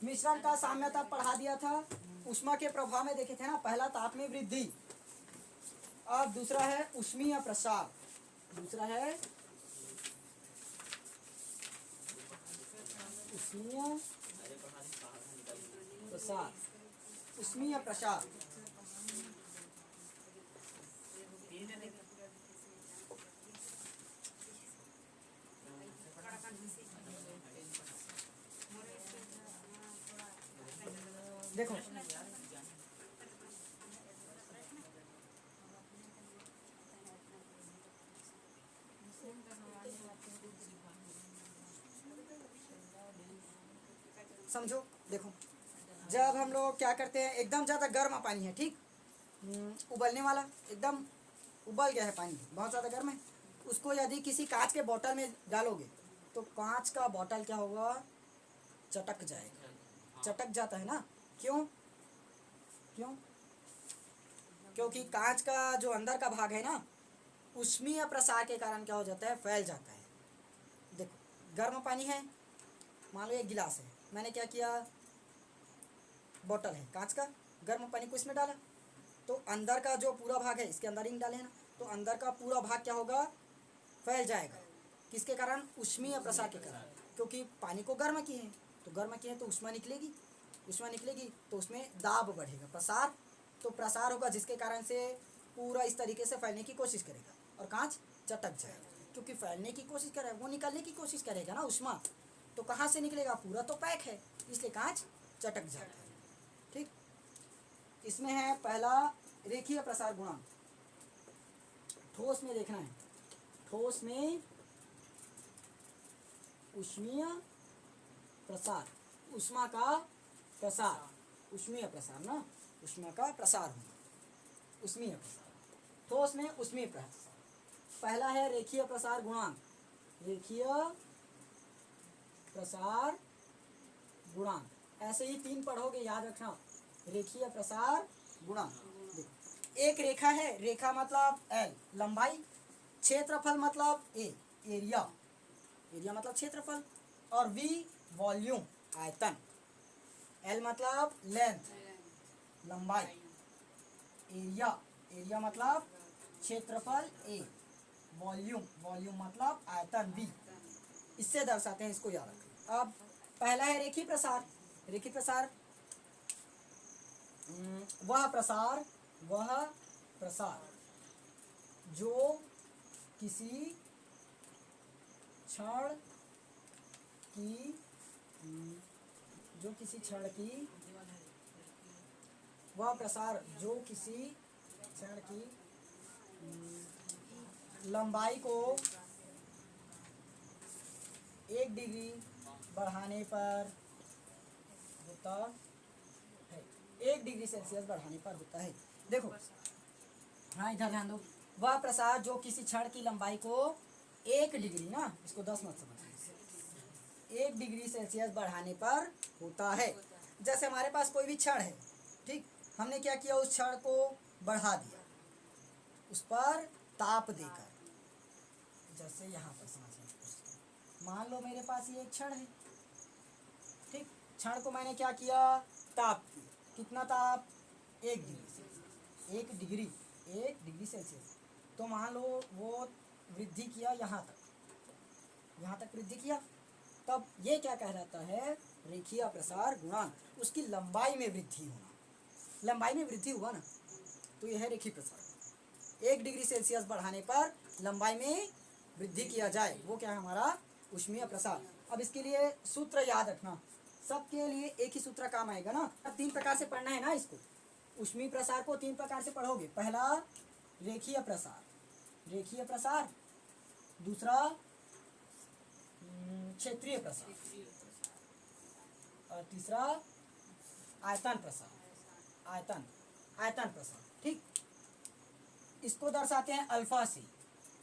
मिश्रण का साम्यता पढ़ा दिया था। ऊष्मा के प्रभाव में देखे थे ना, पहला ताप में वृद्धि, अब दूसरा है ऊष्मीय प्रसार, दूसरा है ऊष्मीय प्रसार, ऊष्मीय प्रसार। देखो समझो, देखो जब हम लोग क्या करते हैं, एकदम ज़्यादा गर्म पानी है, ठीक, उबलने वाला, एकदम उबल गया है पानी, बहुत ज़्यादा गर्म है, उसको यदि किसी कांच के बोतल में डालोगे तो कांच का बोतल क्या होगा, चटक जाएगा, चटक जाता है ना। क्यों? क्यों? क्योंकि कांच का जो अंदर का भाग है ना, ऊष्मीय प्रसार के कारण क्या हो जाता है, फैल जाता है। देखो गर्म पानी है, मान लो एक गिलास है, मैंने क्या किया, बोतल है कांच का, गर्म पानी को इसमें डाला, तो अंदर का जो पूरा भाग है इसके अंदर ही डाले ना, तो अंदर का पूरा भाग क्या होगा, फैल जाएगा। किसके कारण? ऊष्मीय प्रसार के कारण, क्योंकि पानी को गर्म किए हैं, तो गर्म किए हैं तो ऊष्मा निकलेगी, ऊष्मा निकलेगी तो उसमें दाब बढ़ेगा, प्रसार, तो प्रसार होगा जिसके कारण से पूरा इस तरीके से फैलने की कोशिश करेगा और कांच चटक जाएगा। क्योंकि फैलने की कोशिश कर रहा है, वो निकलने की कोशिश करेगा ना ऊष्मा, तो कहाँ से निकलेगा, पूरा तो पैक है, इसलिए कांच चटक जाता है। ठीक, इसमें है पहला रेखीय प्रसार गुणांक। ठोस में देखना है, ठोस में ऊष्मीय प्रसार, ऊष्मा का प्रसार, ऊष्मीय प्रसार ना, ऊष्मा का प्रसार होना, ऊष्मीय प्रसार। ठोस में ऊष्मीय प्रसार, पहला है रेखीय प्रसार गुणांक, रेखीय प्रसार गुणांक, ऐसे ही 3 पढ़ोगे, याद रखना, रेखीय प्रसार गुणांक। देखो एक रेखा है, रेखा मतलब L लंबाई, क्षेत्रफल मतलब A एरिया, एरिया मतलब क्षेत्रफल, और V वॉल्यूम आयतन, L मतलब लेंथ लंबाई, एरिया, एरिया मतलब क्षेत्रफल A, वॉल्यूम, वॉल्यूम मतलब आयतन V, इससे दर्शाते हैं, इसको याद रखें। अब पहला है रेखीय प्रसार, रेखीय प्रसार वह प्रसार, वह प्रसार जो किसी क्षण की, जो किसी क्षण की, वह प्रसार जो किसी क्षण की लंबाई को 1 डिग्री बढ़ाने पर होता है, 1 डिग्री सेल्सियस बढ़ाने पर होता है। देखो हाँ इधर ध्यान दो, वह प्रसार जो किसी क्षण की लंबाई को 1 डिग्री ना, इसको 10 मत समझना, 1 डिग्री सेल्सियस बढ़ाने पर होता है। जैसे हमारे पास कोई भी क्षण है, ठीक, हमने क्या किया, उस क्षण को बढ़ा दिया, उस पर ताप देकर, जैसे यहाँ पर समझने की कोशिश करो, मान लो मेरे पास ये एक क्षण है, ठीक, क्षण को मैंने क्या किया, ताप दिया, कितना ताप, 1 degree Celsius, 1 degree, 1 degree Celsius, तो मान लो वो वृद्धि किया यहाँ तक, यहाँ तक वृद्धि किया, तब ये क्या कहलाता है, रेखीय प्रसार गुणांक, उसकी लंबाई में वृद्धि होना, लंबाई में वृद्धि हुआ ना, तो यह है रेखीय प्रसार। 1 डिग्री सेल्सियस बढ़ाने पर लंबाई में वृद्धि किया जाए, वो क्या है हमारा ऊष्मीय प्रसार। अब इसके लिए सूत्र याद रखना, सबके लिए एक ही सूत्र काम आएगा ना। अब 3 प्रकार से पढ़ना है ना इसको, ऊष्मीय प्रसार को 3 प्रकार से पढ़ोगे, पहला रेखीय प्रसार, रेखीय प्रसार, दूसरा क्षेत्रीय प्रसार, और तीसरा आयतन प्रसार, आयतन, आयतन प्रसार। ठीक, इसको दर्शाते हैं अल्फा से,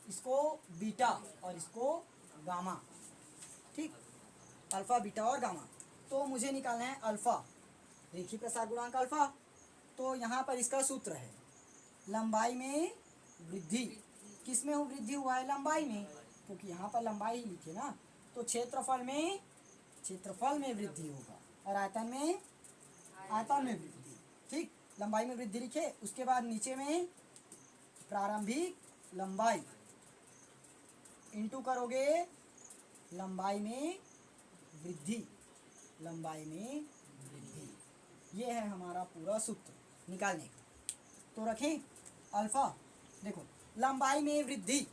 इसको बीटा और इसको गामा, ठीक, अल्फा बीटा और गामा। तो मुझे निकालना है अल्फा, रेखीय प्रसार गुणांक अल्फा, तो यहाँ पर इसका सूत्र है लंबाई में वृद्धि, किस में वृद्धि हुआ है, लंबाई में, क्योंकि यहाँ पर लंबाई ही लिखे ना, तो क्षेत्रफल में, क्षेत्रफल में वृद्धि होगा, और आयतन में वृद्धि। ठीक, लंबाई में वृद्धि लिखे, उसके बाद नीचे में प्रारंभिक लंबाई इंटू करोगे लंबाई में वृद्धि, लंबाई में वृद्धि। ये है हमारा पूरा सूत्र निकालने का। तो रखें अल्फा, देखो लंबाई में वृद्धि,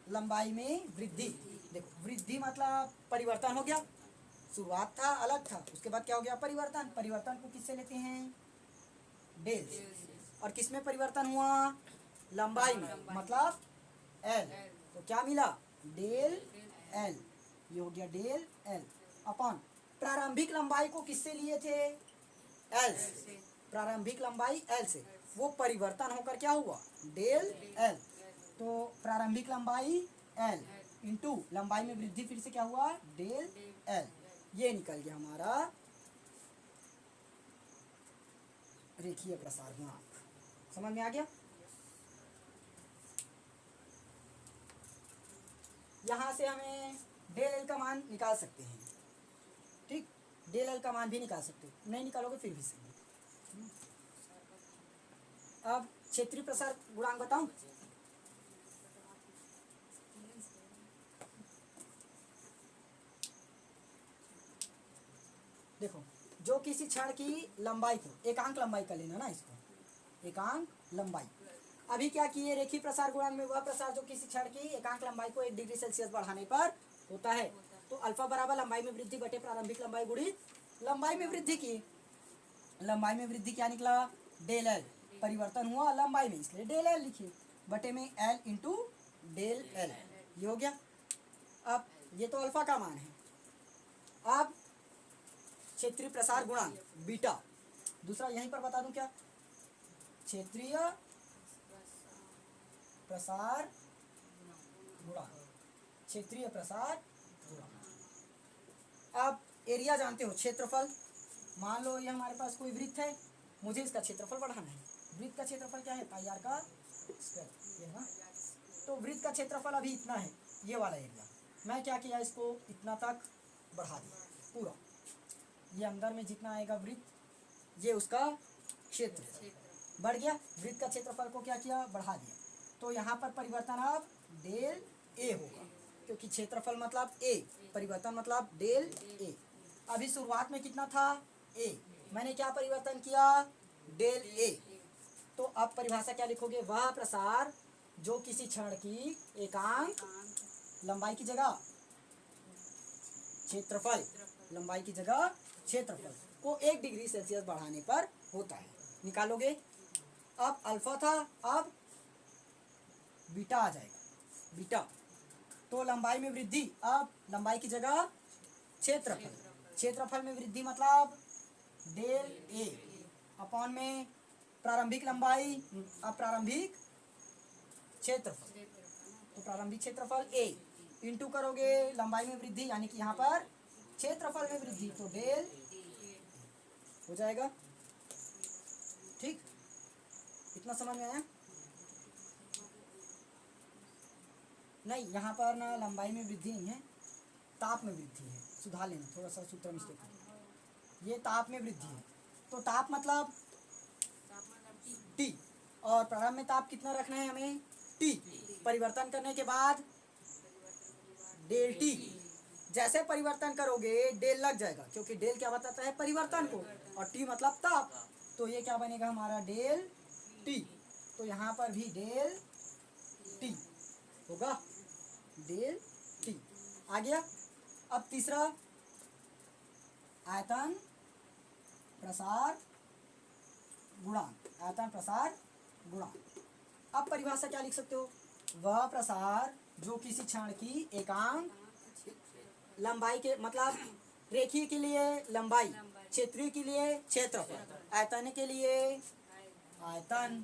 लंबाई में वृद्धि, देखो वृद्धि मतलब परिवर्तन हो गया, शुरुआत था अलग था, उसके बाद क्या हो गया परिवर्तन। परिवर्तन को किससे लेते हैं, डेल से। और किस में परिवर्तन हुआ, लंबाई में, मतलब एल। तो क्या मिला, डेल एल, ये हो गया डेल एल अपॉन प्रारंभिक लंबाई को किससे लिए थे, एल से। प्रारंभिक लंबाई एल से, वो परिवर्तन होकर क्या हुआ, डेल एल। तो प्रारंभिक लंबाई एल इंटू लंबाई में वृद्धि फिर से क्या हुआ, डेल एल। ये निकल गया हमारा रेखीय प्रसार गुणांक। समझ में आ गया। यहाँ से हमें डेल एल का मान निकाल सकते हैं। ठीक, डेल एल का मान भी निकाल सकते हो, नहीं निकालोगे फिर भी सही। अब क्षेत्रीय प्रसार गुणांक बताऊं। देखो, जो किसी क्षण की लंबाई को, एकांक लंबाई का लेना ना इसको, एकांक लंबाई। अभी क्या किए, रेखीय प्रसार गुणांक में वह प्रसार जो किसी क्षण की एकांक लंबाई को 1 डिग्री सेल्सियस बढ़ाने पर होता है। तो अल्फा बराबर लंबाई में वृद्धि बटे प्रारंभिक लंबाई गुणित लंबाई में वृद्धि की। लंबाई में वृद्धि क्या निकला, डेल एल। परिवर्तन हुआ लंबाई में, इसलिए डेल एल लिखिए, बटे में एल इंटू डेल एल। ये हो गया। अब ये तो अल्फा का मान है। अब क्षेत्रीय प्रसार गुणांक बीटा, दूसरा यहीं पर बता दूं क्या, क्षेत्रीय प्रसार गुणांक, क्षेत्रीय प्रसार गुणांक। अब एरिया जानते हो, क्षेत्रफल। मान लो ये हमारे पास कोई वृत्त है, मुझे इसका क्षेत्रफल बढ़ाना है। वृत्त का क्षेत्रफल क्या है, पाई आर का स्क्वायर, ये ना। तो वृत्त का क्षेत्रफल अभी इतना है, ये वाला एरिया। मैं क्या किया, इसको इतना तक बढ़ा दिया पूरा। ये अंदर में जितना आएगा वृत्त, ये उसका क्षेत्र बढ़ गया। वृत्त का क्षेत्रफल को क्या किया, बढ़ा दिया। तो यहाँ पर परिवर्तन अब डेल ए होगा, क्योंकि क्षेत्रफल मतलब ए, परिवर्तन मतलब डेल ए। अभी शुरुआत में कितना था, ए, मैंने क्या परिवर्तन किया, डेल ए। तो अब परिभाषा क्या लिखोगे, वह प्रसार जो किसी क्षण की एकांक लंबाई की जगह क्षेत्रफल, लंबाई की जगह क्षेत्रफल को 1 डिग्री सेल्सियस बढ़ाने पर होता है। निकालोगे। अब अल्फा था, अब बीटा आ जाएगा, बीटा। तो लंबाई में वृद्धि, अब लंबाई की जगह क्षेत्रफल, क्षेत्रफल में वृद्धि मतलब डेल ए अपॉन में प्रारंभिक लंबाई, अब प्रारंभिक क्षेत्रफल, तो प्रारंभिक क्षेत्रफल ए इंटू करोगे लंबाई में वृद्धि, यानी कि यहाँ पर क्षेत्रफल में वृद्धि, तो डेल हो जाएगा। ठीक, इतना समझ में आया। नहीं, यहाँ पर ना लंबाई में वृद्धि नहीं है, ताप में वृद्धि है, सुधार लेना, थोड़ा सा सूत्र मिस्टेक है। ये ताप में वृद्धि है, तो ताप मतलब टी, और प्रारंभ में ताप कितना रखना है हमें, टी। परिवर्तन करने के बाद डेल टी, जैसे परिवर्तन करोगे डेल लग जाएगा, क्योंकि डेल क्या बताता है, परिवर्तन को, और टी मतलब ताप। तो ये क्या बनेगा हमारा, डेल टी। तो यहाँ पर भी डेल टी होगा, डेल टी आ गया। अब तीसरा, आयतन प्रसार गुणांक, आयतन प्रसार गुणांक। अब परिभाषा क्या लिख सकते हो, वह प्रसार जो किसी क्षण की एकांक लंबाई के, मतलब रेखीय के लिए लंबाई, क्षेत्रीय के लिए क्षेत्रफल, आयतन के लिए आयतन,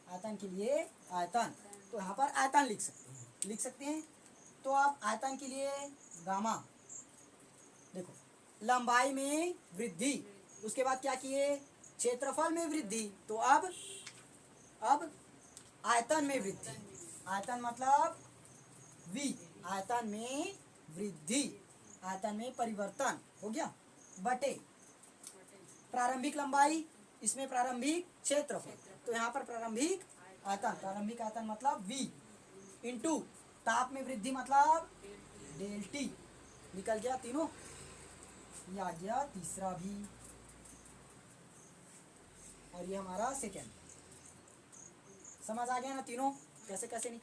आयतन के लिए आयतन। तो यहाँ पर आयतन लिख सकते हैं। तो आप आयतन के लिए गामा, देखो लंबाई में वृद्धि, उसके बाद क्या किए, क्षेत्रफल में वृद्धि, तो अब आयतन में वृद्धि, आयतन मतलब v, आयतन में वृद्धि, आयतन में परिवर्तन हो गया, बटे प्रारंभिक लंबाई, इसमें प्रारंभिक क्षेत्रफल, तो यहाँ पर प्रारंभिक आयतन मतलब V इंटू ताप में वृद्धि मतलब डेल टी। निकल गया तीनों, ये आ गया तीसरा भी, और ये हमारा सेकेंड। समझ आ गया ना तीनों कैसे कैसे निकला।